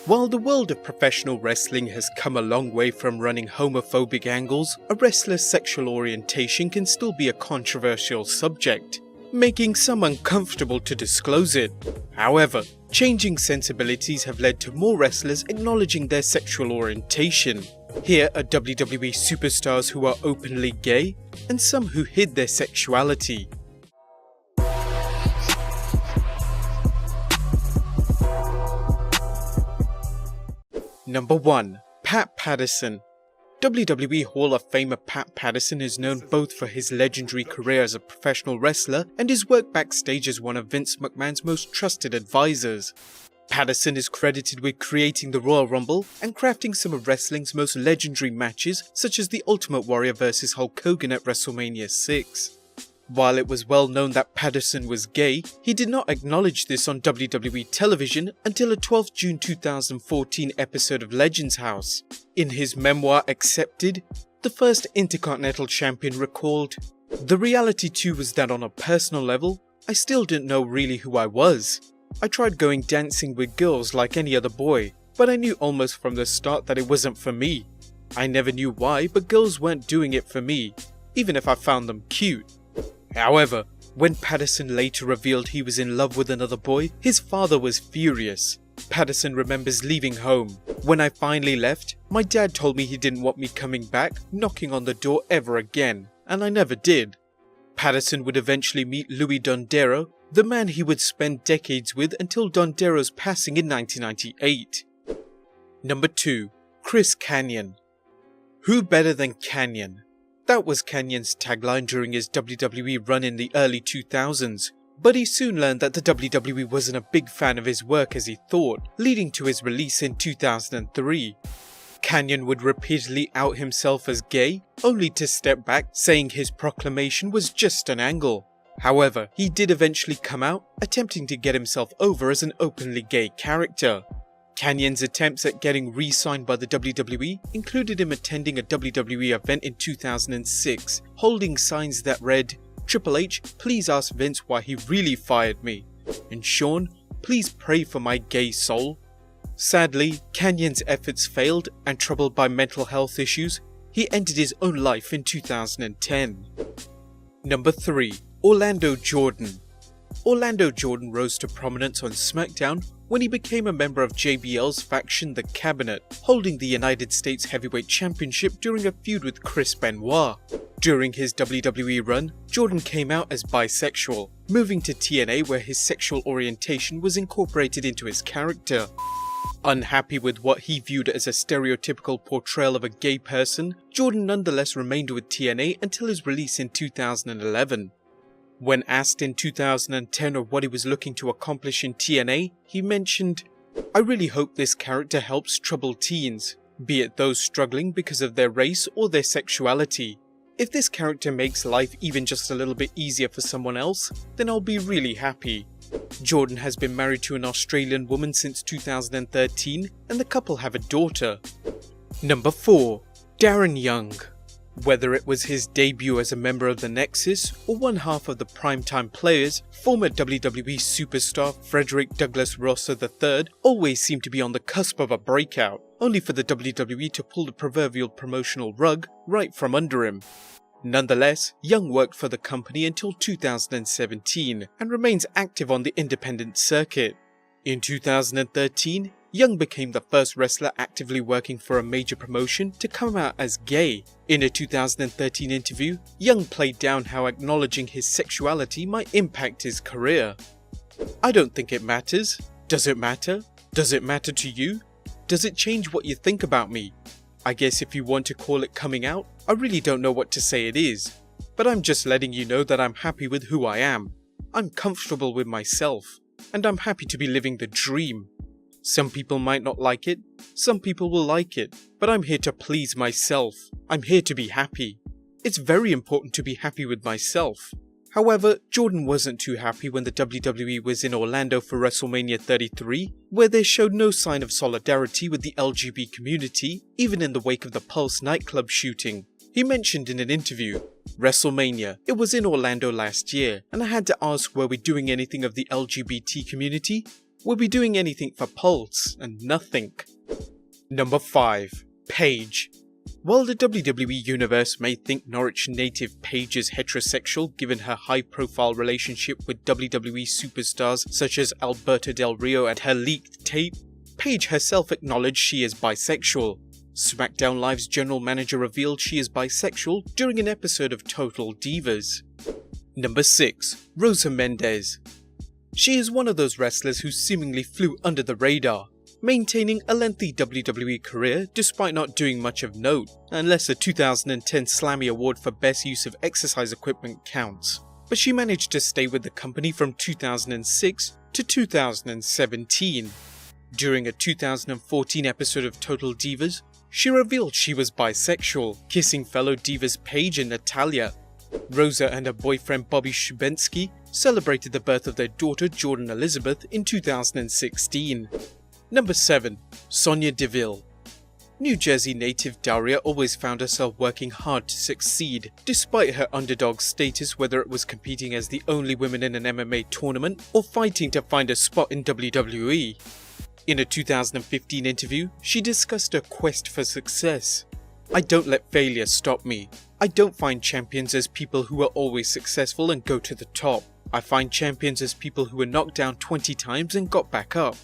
While the world of professional wrestling has come a long way from running homophobic angles, a wrestler's sexual orientation can still be a controversial subject, making some uncomfortable to disclose it. However, changing sensibilities have led to more wrestlers acknowledging their sexual orientation. Here are WWE superstars who are openly gay, and some who hid their sexuality. Number 1. Pat Patterson. WWE Hall of Famer Pat Patterson is known both for his legendary career as a professional wrestler and his work backstage as one of Vince McMahon's most trusted advisors. Patterson is credited with creating the Royal Rumble and crafting some of wrestling's most legendary matches, such as the Ultimate Warrior vs Hulk Hogan at WrestleMania 6. While it was well known that Patterson was gay, he did not acknowledge this on WWE television until a 12 June 2014 episode of Legends House. In his memoir Accepted, the first Intercontinental Champion recalled, "The reality too was that on a personal level, I still didn't know really who I was. I tried going dancing with girls like any other boy, but I knew almost from the start that it wasn't for me. I never knew why, but girls weren't doing it for me, even if I found them cute." However, when Patterson later revealed he was in love with another boy, his father was furious. Patterson remembers leaving home. "When I finally left, my dad told me he didn't want me coming back, knocking on the door ever again, and I never did." Patterson would eventually meet Louis Dondero, the man he would spend decades with until Dondero's passing in 1998. Number 2. Chris Kanyon. Who better than Kanyon? That was Kanyon's tagline during his WWE run in the early 2000s, but he soon learned that the WWE wasn't a big fan of his work as he thought, leading to his release in 2003. Kanyon would repeatedly out himself as gay, only to step back, saying his proclamation was just an angle. However, he did eventually come out, attempting to get himself over as an openly gay character. Kanyon's attempts at getting re-signed by the WWE included him attending a WWE event in 2006, holding signs that read, "Triple H, please ask Vince why he really fired me," and "Sean, please pray for my gay soul." Sadly, Kanyon's efforts failed, and troubled by mental health issues, he ended his own life in 2010. Number 3. Orlando Jordan. Orlando Jordan rose to prominence on SmackDown when he became a member of JBL's faction The Cabinet, holding the United States Heavyweight Championship during a feud with Chris Benoit. During his WWE run, Jordan came out as bisexual, moving to TNA where his sexual orientation was incorporated into his character. Unhappy with what he viewed as a stereotypical portrayal of a gay person, Jordan nonetheless remained with TNA until his release in 2011. When asked in 2010 of what he was looking to accomplish in TNA, he mentioned, "I really hope this character helps troubled teens, be it those struggling because of their race or their sexuality. If this character makes life even just a little bit easier for someone else, then I'll be really happy." Jordan has been married to an Australian woman since 2013, and the couple have a daughter. Number 4. Darren Young. Whether it was his debut as a member of the Nexus or one half of the Primetime Players, former WWE superstar Frederick Douglass ROSA III always seemed to be on the cusp of a breakout, only for the WWE to pull the proverbial promotional rug right from under him. Nonetheless, Young worked for the company until 2017 and remains active on the independent circuit. In 2013, Young became the first wrestler actively working for a major promotion to come out as gay. In a 2013 interview, Young played down how acknowledging his sexuality might impact his career. "I don't think it matters. Does it matter? Does it matter to you? Does it change what you think about me? I guess if you want to call it coming out, I really don't know what to say it is. But I'm just letting you know that I'm happy with who I am. I'm comfortable with myself, and I'm happy to be living the dream. Some people might not like it, some people will like it, but I'm here to please myself. I'm here to be happy. It's very important to be happy with myself." However, Jordan wasn't too happy when the WWE was in Orlando for WrestleMania 33, where they showed no sign of solidarity with the LGBT community, even in the wake of the Pulse nightclub shooting. He mentioned in an interview, "WrestleMania, it was in Orlando last year, and I had to ask, were we doing anything of the LGBT community? Were we doing anything for Pulse? And nothing. Number 5. Paige. While the WWE Universe may think Norwich native Paige is heterosexual given her high-profile relationship with WWE superstars such as Alberto Del Rio and her leaked tape, Paige herself acknowledged she is bisexual. SmackDown Live's general manager revealed she is bisexual during an episode of Total Divas. Number 6. Rosa Mendes. She is one of those wrestlers who seemingly flew under the radar, maintaining a lengthy WWE career despite not doing much of note, unless the 2010 Slammy Award for Best Use of Exercise Equipment counts. But she managed to stay with the company from 2006 to 2017. During a 2014 episode of Total Divas, she revealed she was bisexual, kissing fellow divas Paige and Natalya. Rosa and her boyfriend Bobby Shubensky celebrated the birth of their daughter Jordan Elizabeth in 2016. Number 7. SONYA DEVILLE. New Jersey native Daria always found herself working hard to succeed, despite her underdog status, whether it was competing as the only woman in an MMA tournament or fighting to find a spot in WWE. In a 2015 interview, she discussed her quest for success. "I don't let failure stop me. I don't find champions as people who are always successful and go to the top. I find champions as people who were knocked down 20 times and got back up.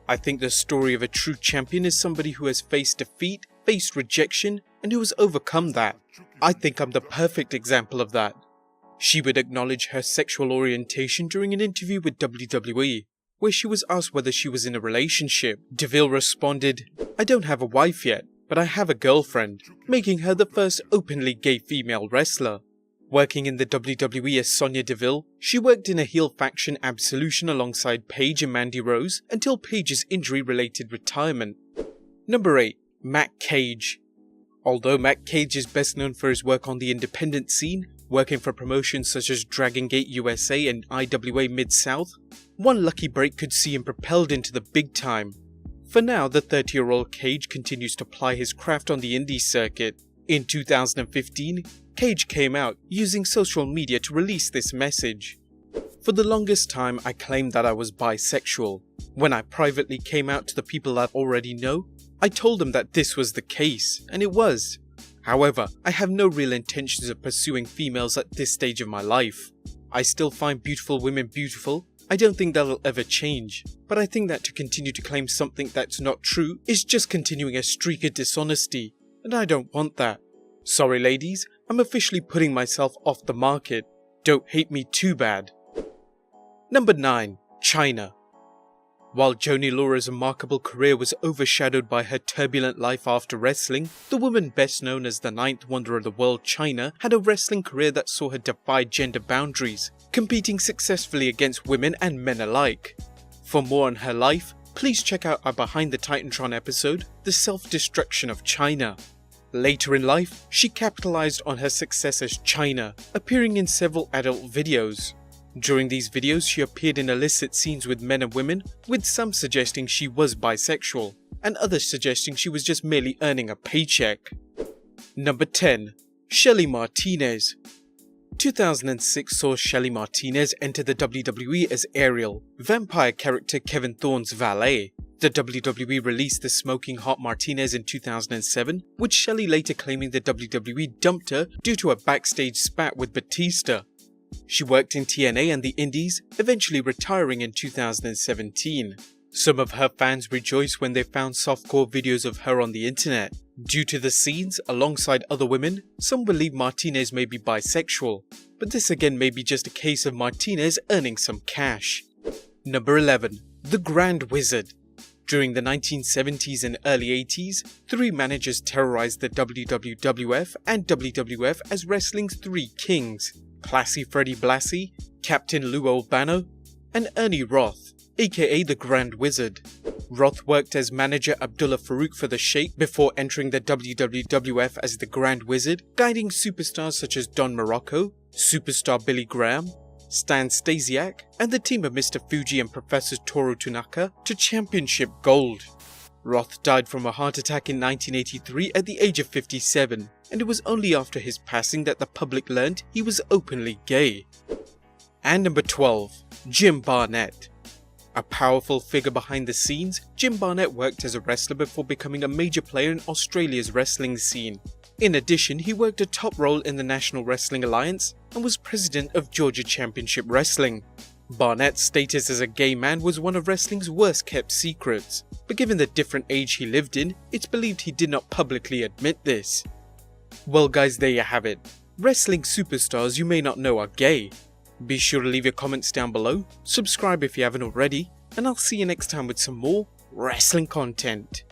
I think the story of a true champion is somebody who has faced defeat, faced rejection, and who has overcome that. I think I'm the perfect example of that." She would acknowledge her sexual orientation during an interview with WWE, where she was asked whether she was in a relationship. DeVille responded, "I don't have a wife yet, but I have a girlfriend," making her the first openly gay female wrestler. Working in the WWE as SONYA DEVILLE, she worked in a heel faction Absolution alongside Paige and Mandy Rose until Paige's injury-related retirement. Number 8. Matt Cage. Although Matt Cage is best known for his work on the independent scene, working for promotions such as Dragon Gate USA and IWA Mid-South, one lucky break could see him propelled into the big time. For now, the 30-year-old Cage continues to ply his craft on the indie circuit. In 2015, Cage came out using social media to release this message. "For the longest time, I claimed that I was bisexual. When I privately came out to the people I already know, I told them that this was the case, and it was. However, I have no real intentions of pursuing females at this stage of my life. I still find beautiful women beautiful. I don't think that'll ever change, but I think that to continue to claim something that's not true is just continuing a streak of dishonesty, and I don't want that. Sorry ladies, I'm officially putting myself off the market. Don't hate me too bad." Number 9. CHYNA. While Joanie Laura's remarkable career was overshadowed by her turbulent life after wrestling, the woman best known as the 9th wonder of the world, CHYNA, had a wrestling career that saw her defy gender boundaries, competing successfully against women and men alike. For more on her life, please check out our Behind the Titantron episode, The Self-Destruction of CHYNA. Later in life, she capitalized on her success as CHYNA, appearing in several adult videos. During these videos, she appeared in illicit scenes with men and women, with some suggesting she was bisexual, and others suggesting she was just merely earning a paycheck. Number 10. SHELLY Martinez. 2006 saw SHELLY Martinez enter the WWE as Ariel, vampire character Kevin Thorne's valet. The WWE released the smoking hot Martinez in 2007, with SHELLY later claiming the WWE dumped her due to a backstage spat with Batista. She worked in TNA and the Indies, eventually retiring in 2017. Some of her fans rejoiced when they found softcore videos of her on the internet. Due to the scenes, alongside other women, some believe Martinez may be bisexual, but this again may be just a case of Martinez earning some cash. Number 11. The Grand Wizard. During the 1970s and early 80s, 3 managers terrorized the WWF and WWF as wrestling's 3 kings: Classy Freddie Blassie, Captain Lou Albano, and Ernie Roth, aka the Grand Wizard. Roth worked as manager Abdullah Farouk for the Sheikh before entering the WWF as the Grand Wizard, guiding superstars such as Don Morocco, superstar Billy Graham, Stan Stasiak, and the team of Mr. Fuji and Professor Toru Tanaka to championship gold. Roth died from a heart attack in 1983 at the age of 57, and it was only after his passing that the public learned he was openly gay. And number 12. Jim Barnett. A powerful figure behind the scenes, Jim Barnett worked as a wrestler before becoming a major player in Australia's wrestling scene. In addition, he worked a top role in the National Wrestling Alliance and was president of Georgia Championship Wrestling. Barnett's status as a gay man was one of wrestling's worst kept secrets, but given the different age he lived in, it's believed he did not publicly admit this. Well guys, there you have it. Wrestling superstars you may not know are gay. Be sure to leave your comments down below, subscribe if you haven't already, and I'll see you next time with some more wrestling content.